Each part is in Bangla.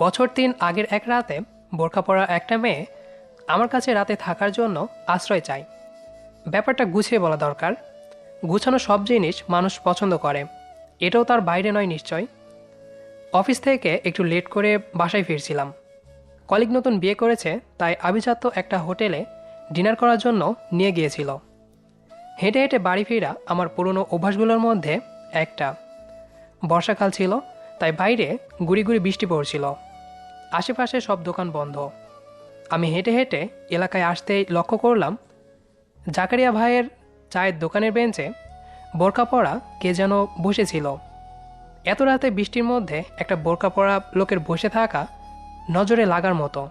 বছর ৩ আগের এক রাতে বোরকা পরা একটা মেয়ে আমার কাছে রাতে থাকার জন্য আশ্রয় চায়। ব্যাপারটা গুছিয়ে বলা দরকার। গুছানো সব জিনিস মানুষ পছন্দ করে, এটাও তার বাইরে নয় নিশ্চয়। অফিস থেকে একটু লেট করে বাসায় ফিরছিলাম। কলিগ নতুন বিয়ে করেছে, তাই আভিজাত্য একটা হোটেলে ডিনার করার জন্য নিয়ে গিয়েছিল। হেঁটে হেঁটে বাড়ি ফেরা আমার পুরনো অভ্যাসগুলোর মধ্যে একটা। বর্ষাকাল ছিল, তাই বাইরে গুড়ি গুড়ি বৃষ্টি পড়ছিল। আশেপাশে সব দোকান বন্ধ। আমি হেঁটে হেঁটে এলাকায় আসতেই লক্ষ্য করলাম জাকারিয়া ভাইয়ের চায়ের দোকানের বেঞ্চে বোরকা পরা কে যেন বসেছিল। এত রাতে বৃষ্টির মধ্যে একটা বোরকা পরা লোকের বসে থাকা নজরে লাগার মতো।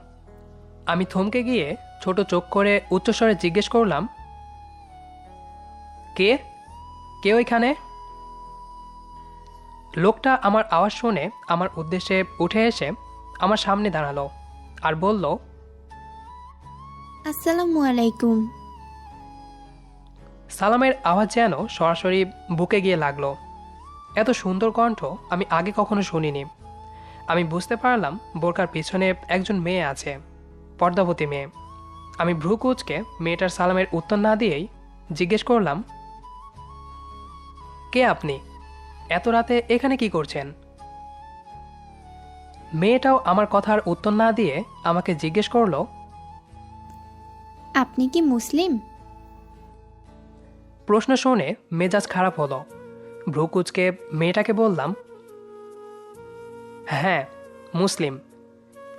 আমি থমকে গিয়ে ছোট চোখ করে উচ্চস্বরে জিজ্ঞেস করলাম, কে কে ওইখানে? লোকটা আমার আওয়াজ শুনে আমার উদ্দেশ্যে উঠে এসে আমার সামনে দাঁড়ালো আর বলল, আসসালামু আলাইকুম। সালামের আওয়াজ যেন সরাসরি বুকে গিয়ে লাগলো। এত সুন্দর কণ্ঠ আমি আগে কখনো শুনিনি। আমি বুঝতে পারলাম বোরকার পিছনে একজন মেয়ে আছে, পর্দাবতী মেয়ে। আমি ভ্রু কুঁচকে মেয়েটার সালামের উত্তর না দিয়েই জিজ্ঞেস করলাম, কে আপনি? এত রাতে এখানে কি করছেন? মেয়েটাও আমার কথার উত্তর না দিয়ে আমাকে জিজ্ঞেস করলো, আপনি কি মুসলিম? প্রশ্ন শুনে মেজাজ খারাপ হলো। ভ্রু কুঁচকে মেয়েটাকে বললাম, হ্যাঁ মুসলিম,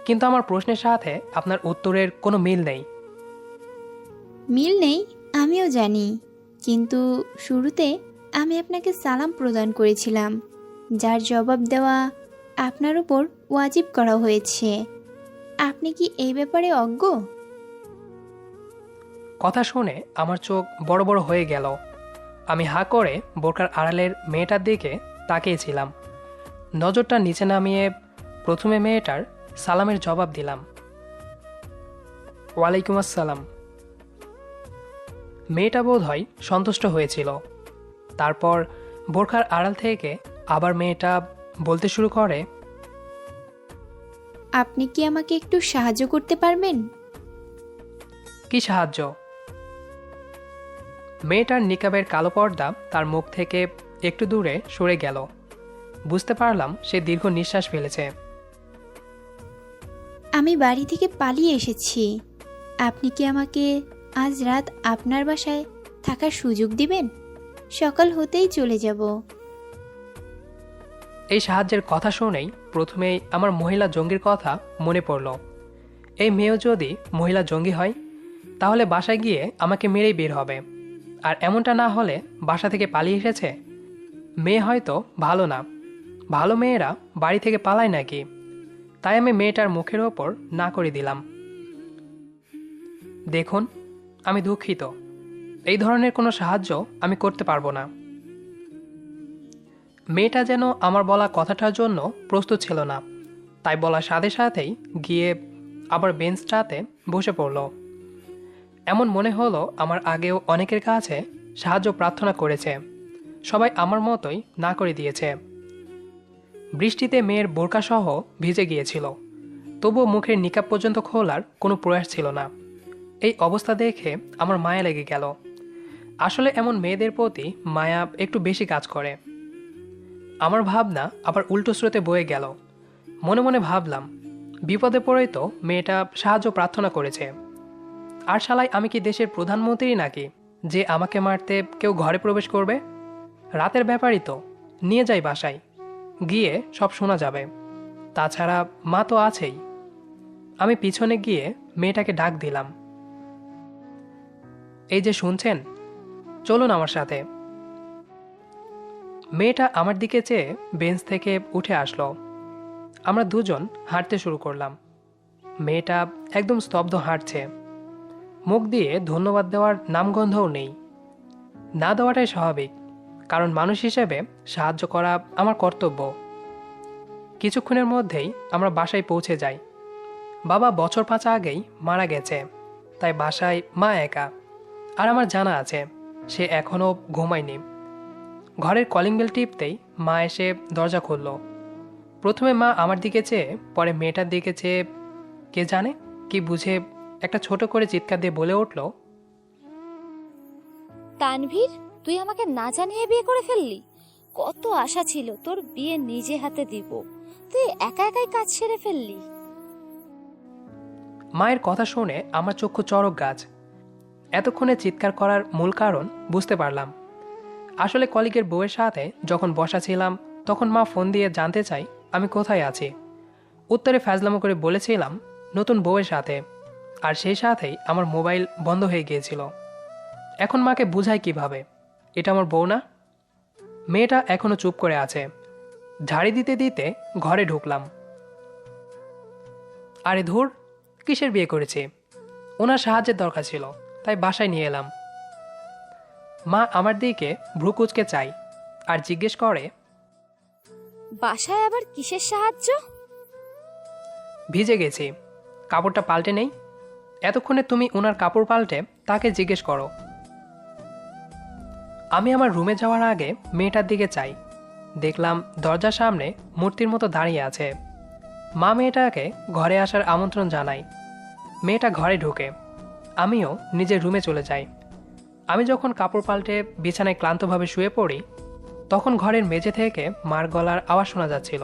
কিন্তু আমার প্রশ্নের সাথে আপনার উত্তরের কোনো মিল নেই। মিল নেই আমিও জানি, কিন্তু শুরুতে আমি আপনাকে সালাম প্রদান করেছিলাম, যার জবাব দেওয়া আপনার উপর ওয়াজিব করা হয়েছে। আপনি কি এই ব্যাপারে অজ্ঞ? কথা শুনে আমার চোখ বড় বড় হয়ে গেল। আমি হাঁ করে বোরকার আড়ালের মেয়েটার দিকে তাকিয়েছিলাম। নজরটা নিচে নামিয়ে প্রথমে মেয়েটার সালামের জবাব দিলাম, ওয়ালাইকুম আসসালাম। মেয়েটা বোধহয় সন্তুষ্ট হয়েছিল। তারপর বোরখার আড়াল থেকে আবার মেয়েটা বলতে শুরু করে, আপনি কি আমাকে একটু সাহায্য করতে পারবেন? কি সাহায্য? মেয়েটার নিকাবের কালো পর্দা তার মুখ থেকে একটু দূরে সরে গেল। বুঝতে পারলাম সে দীর্ঘ নিঃশ্বাস ফেলেছে। আমি বাড়ি থেকে পালিয়ে এসেছি। আপনি কি আমাকে আজ রাত আপনার বাসায় থাকার সুযোগ দিবেন? সকাল হতেই চলে যাব। এই সাহায্যের কথা শুনেই প্রথমেই আমার মহিলা জঙ্গির কথা মনে পড়ল। এই মেয়েও যদি মহিলা জঙ্গি হয়, তাহলে বাসায় গিয়ে আমাকে মেরেই বের হবে। আর এমনটা না হলে বাসা থেকে পালিয়ে এসেছে। মেয়ে হয়তো ভালো না, ভালো মেয়েরা বাড়ি থেকে পালায় নাকি? তাই আমি মেয়েটার মুখের ওপর না করে দিলাম, দেখুন আমি দুঃখিত, এই ধরনের কোনো সাহায্য আমি করতে পারবো না। মেয়েটা যেন আমার বলা কথাটার জন্য প্রস্তুত ছিল না, তাই বলার সাথে সাথেই গিয়ে আবার বেঞ্চটাতে বসে পড়ল। এমন মনে হলো আমার আগেও অনেকের কাছে সাহায্য প্রার্থনা করেছে, সবাই আমার মতোই না করে দিয়েছে। বৃষ্টিতে মেয়ের বোরকাসহ ভিজে গিয়েছিল, তবুও মুখের নিকাব পর্যন্ত খোলার কোনো প্রয়াস ছিল না। এই অবস্থা দেখে আমার মায়া লেগে গেল। আসলে এমন মেয়েদের প্রতি মায়া একটু বেশি কাজ করে। আমার ভাবনা আবার উল্টো স্রোতে বয়ে গেল। মনে মনে ভাবলাম, বিপদে পড়েই তো মেয়েটা সাহায্য প্রার্থনা করেছে। আর শালাই আমি কি দেশের প্রধানমন্ত্রী নাকি যে আমাকে মারতে কেউ ঘরে প্রবেশ করবে? রাতের ব্যাপারই তো, নিয়ে যাই বাসায়, গিয়ে সব শোনা যাবে। তাছাড়া মা তো আছেই। আমি পিছনে গিয়ে মেয়েটাকে ডাক দিলাম, এই যে শুনছেন, চলুন আমার সাথে। মেয়েটা আমার দিকে চেয়ে বেঞ্চ থেকে উঠে আসলো। আমরা দুজন হাঁটতে শুরু করলাম। মেয়েটা একদম স্তব্ধ হাঁটছে, মুখ দিয়ে ধন্যবাদ দেওয়ার নামগন্ধও নেই। না দেওয়াটাই স্বাভাবিক, কারণ মানুষ হিসেবে সাহায্য করা আমার কর্তব্য। কিছুক্ষণের মধ্যেই আমরা বাসায় পৌঁছে যাই। বাবা বছর 5 আগেই মারা গেছে, তাই বাসায় মা একা। আর আমার জানা আছে সে এখনও ঘুমায়নি। ঘরের কলিং বেল টিপতেই মা এসে দরজা খুলল। প্রথমে মা আমার দিকে চেয়ে পরে মেয়েটার দিকে চেয়ে কে জানে কি বুঝে একটা ছোট করে চিৎকার দিয়ে বলে উঠল, তানভীর, তুই আমাকে না জানিয়ে বিয়ে করে ফেললি। কত আশা ছিল তোর বিয়ে নিজে হাতে দিব, তুই একা একাই কাজ সেরে ফেললি। মায়ের কথা শুনে আমার চক্ষু চড়ক গাছ। এতক্ষণে চিৎকার করার মূল কারণ বুঝতে পারলাম। আসলে কলিগের বউয়ের সাথে যখন বসা ছিলাম তখন মা ফোন দিয়ে জানতে চাই আমি কোথায় আছি। উত্তরে ফ্যাজলামো করে বলেছিলাম নতুন বউয়ের সাথে, আর সেই সাথেই আমার মোবাইল বন্ধ হয়ে গিয়েছিল। এখন মাকে বুঝাই কিভাবে এটা আমার বউ না? মেয়েটা এখনো চুপ করে আছে। ঝাড়ি দিতে দিতে ঘরে ঢুকলাম। আরে ধুর, কিসের বিয়ে করেছি? ওনার সাহায্যের দরকার ছিল, তাই বাসায় নিয়ে এলাম। মা আমার দিকে ভ্রুকুচকে চাই আর জিজ্ঞেস করে, বাসায় আবার কিসের সাহায্য? ভিজে গেছি, কাপড়টা পাল্টে নেই। এতক্ষণে তুমি ওনার কাপড় পাল্টে তাকে জিজ্ঞেস করো। আমি আমার রুমে যাওয়ার আগে মেয়েটার দিকে চাই। দেখলাম দরজার সামনে মূর্তির মতো দাঁড়িয়ে আছে। মা মেয়েটাকে ঘরে আসার আমন্ত্রণ জানায়। মেয়েটা ঘরে ঢোকে। আমিও নিজের রুমে চলে যাই। আমি যখন কাপড় পাল্টে বিছানায় ক্লান্তভাবে শুয়ে পড়ি তখন ঘরের মেঝে থেকে মার গলার আওয়াজ শোনা যাচ্ছিল।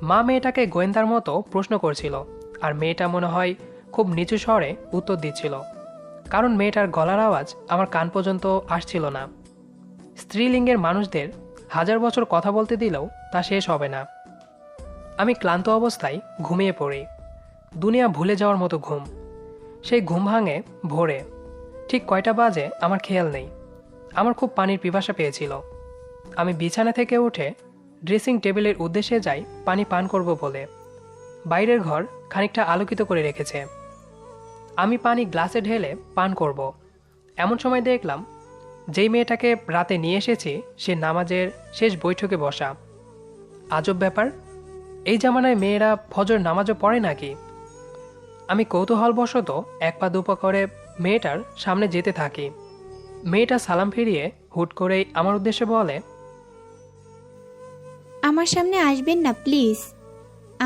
মা মেয়েটাকে গোয়েন্দার মতো প্রশ্ন করছিল, আর মেয়েটা মনে হয় খুব নিচু স্বরে উত্তর দিচ্ছিল, কারণ মেয়েটার গলার আওয়াজ আমার কান পর্যন্ত আসছিল না। স্ত্রীলিঙ্গের মানুষদের 1000 বছর কথা বলতে দিলেও তা শেষ হবে না। আমি ক্লান্ত অবস্থায় ঘুমিয়ে পড়ি। দুনিয়া ভুলে যাওয়ার মতো ঘুম। সেই ঘুম ভাঙে ভোরে। ঠিক কয়টা বাজে আমার খেয়াল নেই। আমার খুব পানির পিপাসা পেয়েছিল। আমি বিছানা থেকে উঠে ড্রেসিং টেবিলের উদ্দেশ্যে যাই পানি পান করব বলে। বাইরের ঘর খানিকটা আলোকিত করে রেখেছে। আমি পানি গ্লাসে ঢেলে পান করব। এমন সময় দেখলাম যেই মেয়েটাকে রাতে নিয়ে এসেছি সে নামাজের শেষ বৈঠকে বসা। আজব ব্যাপার, এই জামানায় মেয়েরা ফজর নামাজও পড়ে নাকি? আমি কৌতূহলবশত এক পা দুপা করে মেয়েটার সামনে যেতে থাকি। মেয়েটা সালাম ফিরিয়ে হুট করেই আমার উদ্দেশ্যে বলে, আমার সামনে আসবেন না প্লিজ।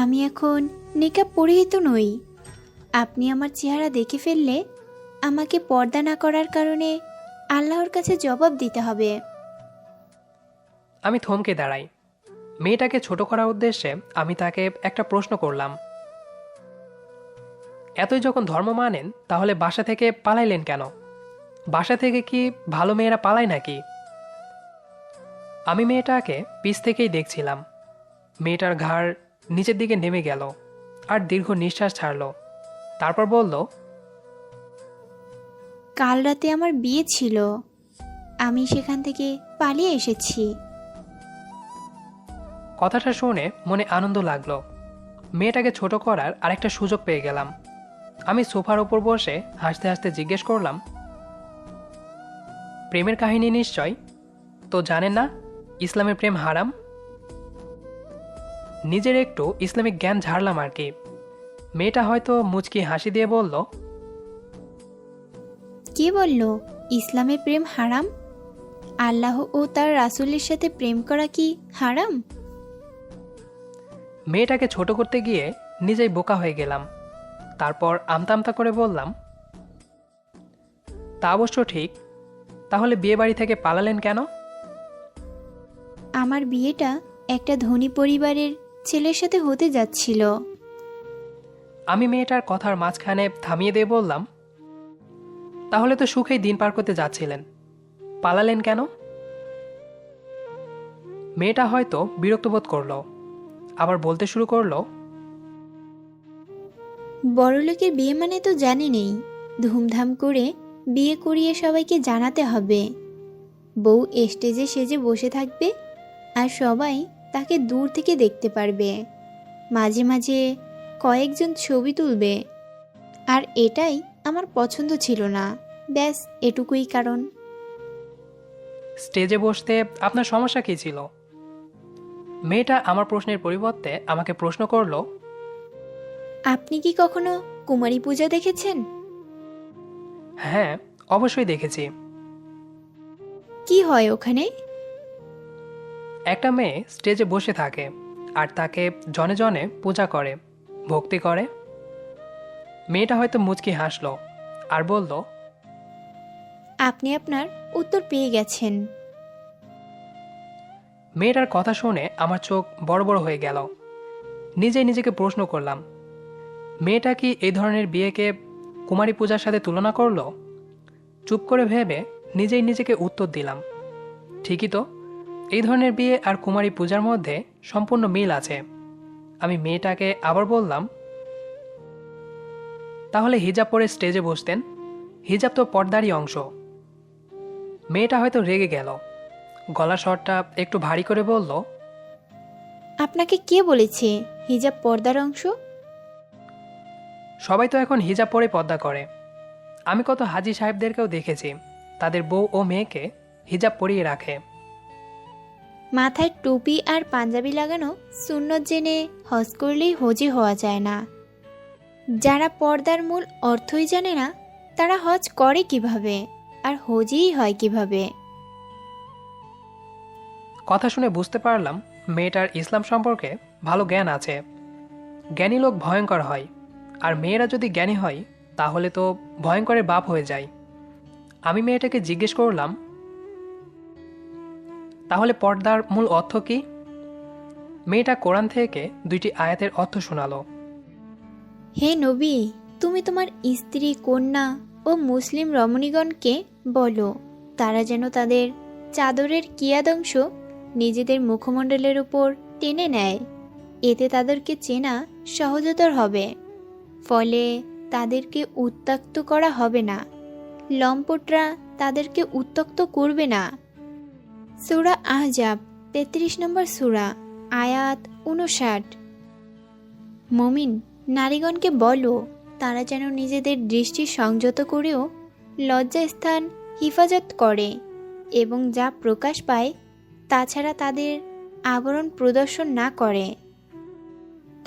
আমি এখন নিকাব পরিহিত নই। আপনি আমার চেহারা দেখে ফেললে আমাকে পর্দা না করার কারণে আল্লাহর কাছে জবাব দিতে হবে। আমি থমকে দাঁড়াই। মেয়েটাকে ছোট করার উদ্দেশ্যে আমি তাকে একটা প্রশ্ন করলাম, এতই যখন ধর্ম মানেন তাহলে বাসা থেকে পালাইলেন কেন? বাসা থেকে কি ভালো মেয়েরা পালায় নাকি? আমি মেয়েটাকে পিছ থেকেই দেখছিলাম। মেয়েটার ঘাড় নিচের দিকে নেমে গেল আর দীর্ঘ নিঃশ্বাস ছাড়ল। তারপর বলল, কাল রাতে আমার বিয়ে ছিল, আমি সেখান থেকে পালিয়ে এসেছি। কথাটা শুনে মনে আনন্দ লাগলো। মেয়েটাকে ছোট করার আরেকটা সুযোগ পেয়ে গেলাম। আমি সোফার ওপর বসে হাসতে হাসতে জিজ্ঞেস করলাম, প্রেমের কাহিনী নিশ্চয়? তো জানেন না ইসলামের প্রেম হারাম? নিজের একটু ইসলামিক জ্ঞান ঝাড়লাম আর কি। মেয়েটা হয়তো মুচকি হাসি দিয়ে বলল, কে বলল ইসলামে প্রেম হারাম? আল্লাহ ও তার রাসূলের সাথে প্রেম করা কি হারাম? মেয়েটাকে ছোট করতে গিয়ে নিজেই বোকা হয়ে গেলাম। তারপর আমতা আমতা করে বললাম, তা অবশ্য ঠিক। তাহলে বিয়ে বাড়ি থেকে পালালেন কেন? আমার বিয়েটা একটা ধনী পরিবারের ছেলের সাথে হতে যাচ্ছিল। আমি মেয়েটার কথার মাঝখানে থামিয়ে দিয়ে বললাম, তাহলে তো সুখেই দিন পার করতে যাচ্ছিলেন, পালালেন কেন? মেয়েটা হয়তো বিরক্ত বোধ করলো, আবার বলতে শুরু করলো, বড়লোকের বিয়ে মানে তো জানি নেই, ধুমধাম করে বিয়ে করিয়ে সবাইকে জানাতে হবে। বউ স্টেজে সেজে বসে থাকবে আর সবাই তাকে দূর থেকে দেখতে পারবে। মাঝে মাঝে কয়েকজন ছবি তুলবে। আর এটাই আমার পছন্দ ছিল না। ব্যাস এটুকুই কারণ। স্টেজে বসতে আপনার সমস্যা কী ছিল? মেয়েটা আমার প্রশ্নের পরিবর্তে আমাকে প্রশ্ন করলো, আপনি কি কখনো কুমারী পূজা দেখেছেন? হ্যাঁ, অবশ্যই দেখেছি। কি হয় ওখানে? একটা মেয়ে স্টেজে বসে থাকে আর তাকে জনে জনে পূজা করে, ভক্তি করে। মেয়েটা হয়তো মুচকি হাসলো আর বলল, আপনি আপনার উত্তর পেয়ে গেছেন। মেয়েটার কথা শুনে আমার চোখ বড় বড় হয়ে গেল। নিজেই নিজেকে প্রশ্ন করলাম, মেয়েটা কি এই ধরনের বিয়েকে কুমারী পূজার সাথে তুলনা করলো? চুপ করে ভেবে নিজেই নিজেকে উত্তর দিলাম, ঠিকই তো, এই ধরনের বিয়ে আর কুমারী পূজার মধ্যে সম্পূর্ণ মিল আছে। আমি মেয়েটাকে আবার বললাম, তাহলে হিজাব পরে স্টেজে বসতেন, হিজাব তো পর্দারই অংশ। মেয়েটা হয়তো রেগে গেল, গলার স্বরটা একটু ভারী করে বলল, আপনাকে কে বলেছে হিজাব পর্দার অংশ? সবাই তো এখন হিজাব পরে পর্দা করে। আমি কত হাজি সাহেবদেরকেও দেখেছি তাদের বউ ও মেয়েকে হিজাব পরিয়ে রাখে। মাথায় টুপি আর পাঞ্জাবি লাগানো সুন্নত জেনে হজ করলেই হজি হওয়া যায় না। যারা পর্দার মূল অর্থই জানে না তারা হজ করে কিভাবে আর হজিই হয় কিভাবে? কথা শুনে বুঝতে পারলাম মেয়েটার ইসলাম সম্পর্কে ভালো জ্ঞান আছে। জ্ঞানী লোক ভয়ঙ্কর হয়, আর মেয়েরা যদি জ্ঞানী হয় তাহলে তো ভয়ঙ্করের বাপ হয়ে যায়। আমি মেয়েটাকে জিজ্ঞেস করলাম, তাহলে পর্দার মূল অর্থ কি? মেয়েটা কোরআন থেকে 2টি আয়াতের অর্থ শোনালো। হে নবী, তুমি তোমার স্ত্রী, কন্যা ও মুসলিম রমণীগণকে বলো তারা যেন তাদের চাদরের কিয়াদংশ নিজেদের মুখমণ্ডলের উপর টেনে নেয়, এতে তাদেরকে চেনা সহজতর হবে। ফলে তাদেরকে উত্ত্যক্ত করা হবে না, লম্পটরা তাদেরকে উত্ত্যক্ত করবে না। সূরা আহজাব 33 নম্বর সূরা, আয়াত 59। মুমিন নারীগণকে বলো তারা যেন নিজেদের দৃষ্টি সংযত করেও লজ্জাস্থান হিফাজত করে এবং যা প্রকাশ পায় তাছাড়া তাদের আবরণ প্রদর্শন না করে।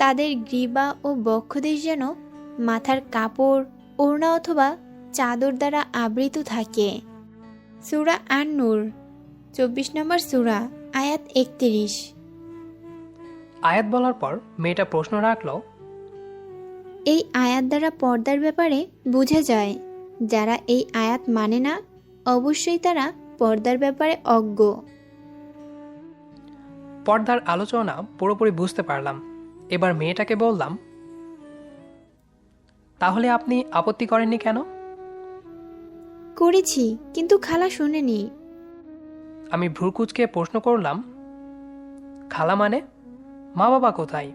তাদের গ্রীবা ও বক্ষদেশ যেন মাথার কাপড়, ওড়না অথবা চাদর দ্বারা আবৃত থাকে। সূরা আন-নূর 24 নম্বর সূরা, আয়াত 31। আয়াত বলার পর মেয়েটা প্রশ্ন রাখলো, এই আয়াত দ্বারা পর্দার ব্যাপারে বোঝা যায় যারা এই আয়াত মানে না অবশ্যই তারা পর্দার ব্যাপারে অজ্ঞ। পর্দার আলোচনা পুরোপুরি বুঝতে পারলাম। এবার মেয়েটাকে বললাম, তাহলে আপনি আপত্তি করেননি কেন? করেছি, কিন্তু খালা শোনেনি। আমি ভ্রুকুচকে প্রশ্ন করলাম, খালা মানে? মা বাবা কোথায়?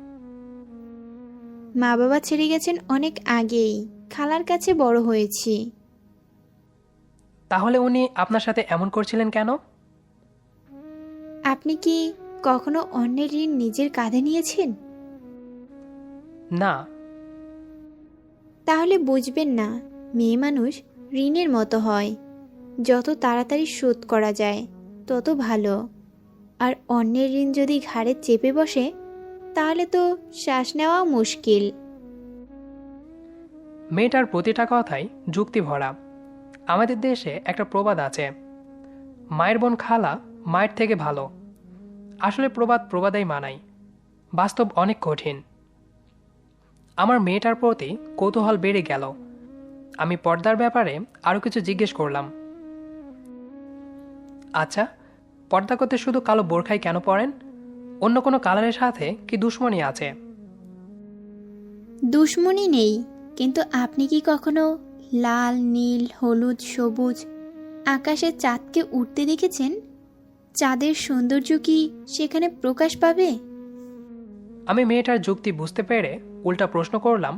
মা বাবা ছেড়ে গেছেন অনেক আগেই, খালার কাছে বড় হয়েছি। তাহলে উনি আপনার সাথে এমন করছিলেন কেন? আপনি কি কখনো অন্যের ঋণ নিজের কাঁধে নিয়েছেন? না। তাহলে বুঝবেন না, মেয়ে মানুষ ঋণের মতো হয়, যত তাড়াতাড়ি শোধ করা যায় তত ভালো। আর অন্যের ঋণ যদি ঘাড়ে চেপে বসে তাহলে তো শ্বাস নেওয়াও মুশকিল। মেয়েটার প্রতিটা কথাই যুক্তি ভরা। আমাদের দেশে একটা প্রবাদ আছে, মায়ের বোন খালা মায়ের থেকে ভালো। আসলে প্রবাদ প্রবাদেই মানায়, বাস্তব অনেক কঠিন। আমার মেয়েটার প্রতি কৌতূহল বেড়ে গেল। আমি পর্দার ব্যাপারে আরও কিছু জিজ্ঞেস করলাম। আচ্ছা, পর্দা করতে শুধু কালো বোরখাই কেন পরেন? অন্য কোনো কালারের সাথে কি দুশ্মনী আছে? দুশ্মনী নেই, কিন্তু আপনি কি কখনো লাল, নীল, হলুদ, সবুজ আকাশে চাঁদকে উঠতে দেখেছেন? চাঁদের সৌন্দর্য কি সেখানে প্রকাশ পাবে? আমি মেয়েটার যুক্তি বুঝতে পেরে উল্টা প্রশ্ন করলাম,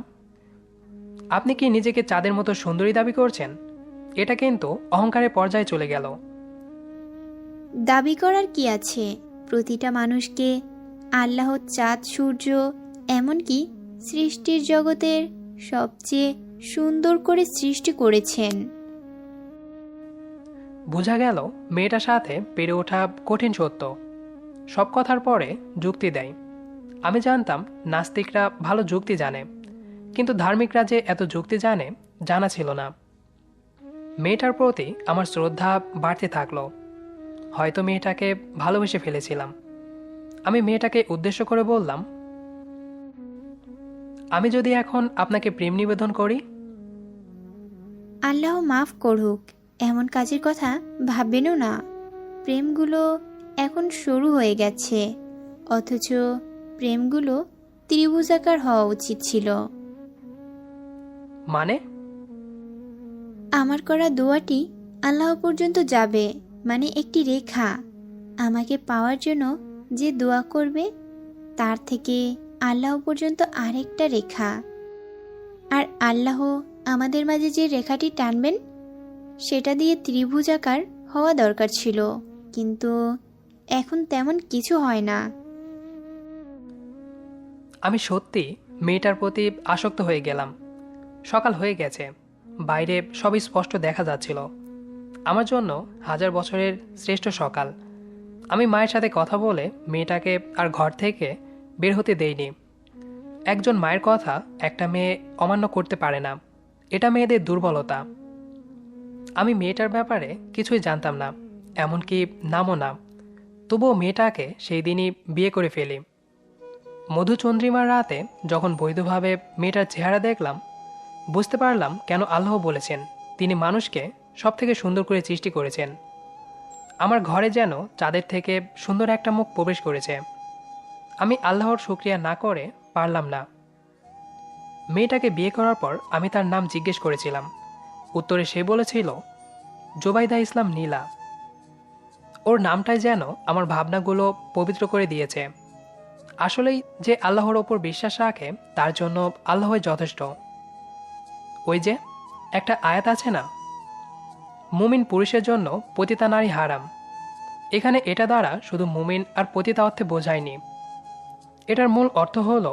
আপনি কি নিজেকে চাঁদের মতো সুন্দরী দাবি করছেন? এটা কিন্তু অহংকারের পর্যায়ে চলে গেল। দাবি করার কি আছে? প্রতিটা মানুষকে আল্লাহ চাঁদ, সূর্য, এমনকি সৃষ্টির জগতের সবচেয়ে সুন্দর করে সৃষ্টি করেছেন। বোঝা গেল মেয়েটার সাথে পেরে ওঠা কঠিন সত্য। সব কথার পরে যুক্তি দেয়। আমি জানতাম নাস্তিকরা ভালো যুক্তি জানে, কিন্তু ধার্মিকরা যে এত যুক্তি জানে জানা ছিল না। মেয়েটার প্রতি আমার শ্রদ্ধা বাড়তে থাকলো। হয়তো মেয়েটাকে ভালোবেসে ফেলেছিলাম। আমি মেয়েটাকে উদ্দেশ্য করে বললাম, আমি যদি এখন আপনাকে প্রেম নিবেদন করি? আল্লাহ মাফ করুক, এমন কাজের কথা ভাববেনও না। প্রেমগুলো এখন শুরু হয়ে গেছে, অথচ প্রেমগুলো ত্রিভুজাকার হওয়া উচিত ছিল। মানে? আমার করা দোয়াটি আল্লাহ পর্যন্ত যাবে, মানে একটি রেখা। আমাকে পাওয়ার জন্য যে দোয়া করবে তার থেকে আল্লাহ পর্যন্ত আরেকটা রেখা। আর আল্লাহ আমাদের মাঝে যে রেখাটি টানবেন সেটা দিয়ে ত্রিভুজাকার হওয়া দরকার ছিল, কিন্তু এখন তেমন কিছু হয় না। আমি সত্যি মেয়েটার প্রতি আসক্ত হয়ে গেলাম। সকাল হয়ে গেছে, বাইরে সবই স্পষ্ট দেখা যাচ্ছিল। আমার জন্য 1000 বছরের শ্রেষ্ঠ সকাল। আমি মায়ের সাথে কথা বলে মেয়েটাকে আর ঘর থেকে বের হতে দেইনি। একজন মায়ের কথা একটা মেয়ে অমান্য করতে পারে না, এটা মেয়েদের দুর্বলতা। আমি মেয়েটার ব্যাপারে কিছুই জানতাম না, এমনকি নামও না। তবুও মেয়েটাকে সেই দিনই বিয়ে করে ফেলি। মধুচন্দ্রিমার রাতে যখন বৈধভাবে মেয়েটার চেহারা দেখলাম, বুঝতে পারলাম কেন আল্লাহ বলেছেন তিনি মানুষকে সব থেকে সুন্দর করে সৃষ্টি করেছেন। আমার ঘরে যেন চাঁদের থেকে সুন্দর একটা মুখ প্রবেশ করেছে। আমি আল্লাহর শুকরিয়া না করে পারলাম না। মেয়েটাকে বিয়ে করার পর আমি তার নাম জিজ্ঞেস করেছিলাম। উত্তরে সে বলেছিল জোবাইদা ইসলাম নীলা। ওর নামটাই যেন আমার ভাবনাগুলো পবিত্র করে দিয়েছে। আসলেই যে আল্লাহর ওপর বিশ্বাস রাখে তার জন্য আল্লাহই যথেষ্ট। ওই যে একটা আয়াত আছে না, মুমিন পুরুষের জন্য পতিতা নারী হারাম। এখানে এটা দ্বারা শুধু মুমিন আর পতিতা অর্থে বোঝায়নি। এটার মূল অর্থ হলো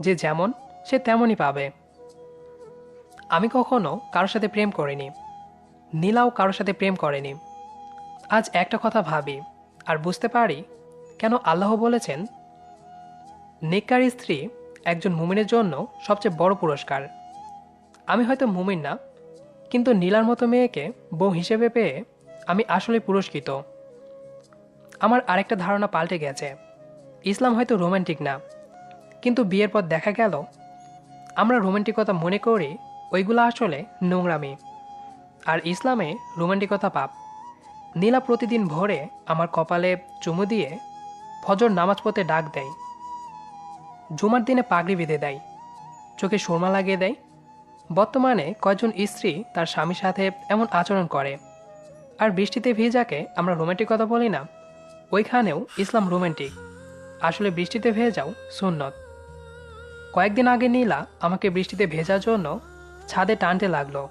যে যেমন সে তেমনই পাবে। আমি কখনো কারোর সাথে প্রেম করিনি, নীলাও কারোর সাথে প্রেম করেনি। আজ একটা কথা ভাবি আর বুঝতে পারি কেন আল্লাহ বলেছেন নেককার স্ত্রী একজন মুমিনের জন্য সবচেয়ে বড় পুরস্কার। আমি হয়তো মুমিন না, কিন্তু নীলার মতো মেয়েকে বউ হিসেবে পেয়ে আমি আসলে পুরস্কৃত। আমার আরেকটা ধারণা পাল্টে গেছে। ইসলাম হয়তো রোমান্টিক না, কিন্তু বিয়ের পর দেখা গেল আমরা রোমান্টিকতা মনে করি ওইগুলো আসলে নোংরামি। আর ইসলামে রোমান্টিকতা পাপ। নীলা প্রতিদিন ভোরে আমার কপালে চুমু দিয়ে ফজর নামাজ পড়তে ডাক দেয়, জুমার দিনে পাগড়ি বেঁধে দেয়, চোখে সুরমা লাগিয়ে দেয়। বর্তমানে কয়েকজন স্ত্রী তার স্বামীর সাথে এমন আচরণ করে। আর বৃষ্টিতে ভেজাকে আমরা রোমান্টিকতা বলি না, ওইখানেও ইসলাম রোমান্টিক। আসলে বৃষ্টিতে ভেজাও সুন্নত। কয়েকদিন আগে নীলা আমাকে বৃষ্টিতে ভেজার জন্য ছাদে টানতে লাগলো।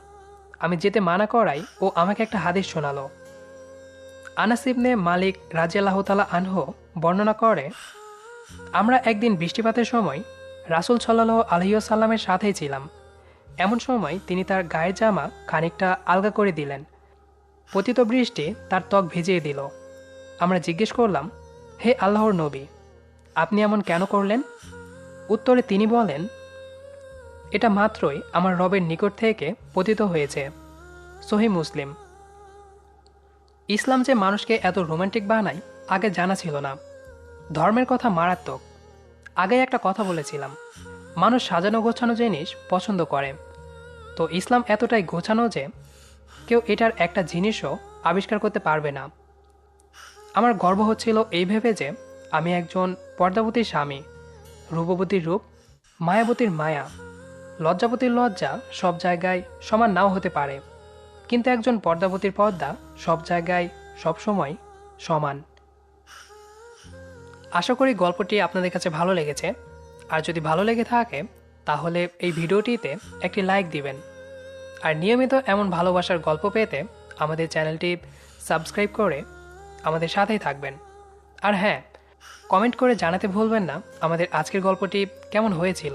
আমি যেতে মানা করাই ও আমাকে একটা হাদিস শোনালো। আনাস ইবনে মালিক রাদিয়াল্লাহু তাআলা আনহু বর্ণনা করে, আমরা একদিন বৃষ্টিপাতের সময় রাসূল সাল্লাল্লাহু আলাইহি ওয়াসাল্লামের সাথেই ছিলাম। এমন সময় তিনি তার গায়ের জামা খানিকটা আলগা করে দিলেন। পতিত বৃষ্টি তার ত্বক ভিজিয়ে দিল। আমরা জিজ্ঞেস করলাম, হে আল্লাহর নবী, আপনি এমন কেন করলেন? উত্তরে তিনি বলেন, এটা মাত্রই আমার রবের নিকট থেকে পতিত হয়েছে। সহিহ মুসলিম। ইসলাম যে মানুষকে এত রোমান্টিক বানায় আগে জানা ছিল না। ধর্মের কথা মারাত্মক। আগে একটা কথা বলেছিলাম, মানুষ সাজানো গোছানো জিনিস পছন্দ করে। তো ইসলাম এতটাই গোছানো যে কেউ এটার একটা জিনিসও আবিষ্কার করতে পারবে না। আমার গর্ব হচ্ছিল এই ভেবে যে আমি একজন পর্দাবতীর স্বামী। রূপবতীর রূপ, মায়াবতীর মায়া, লজ্জাবতীর লজ্জা সব জায়গায় সমান নাও হতে পারে, কিন্তু একজন পর্দাবতীর পর্দা সব জায়গায় সবসময় সমান। আশা করি গল্পটি আপনাদের কাছে ভালো লেগেছে। আর যদি ভালো লেগে থাকে তাহলে এই ভিডিওটিতে একটি লাইক দিবেন। আর নিয়মিত এমন ভালোবাসার গল্প পেতে আমাদের চ্যানেলটি সাবস্ক্রাইব করে আমাদের সাথেই থাকবেন। আর হ্যাঁ, কমেন্ট করে জানাতে ভুলবেন না আমাদের আজকের গল্পটি কেমন হয়েছিল।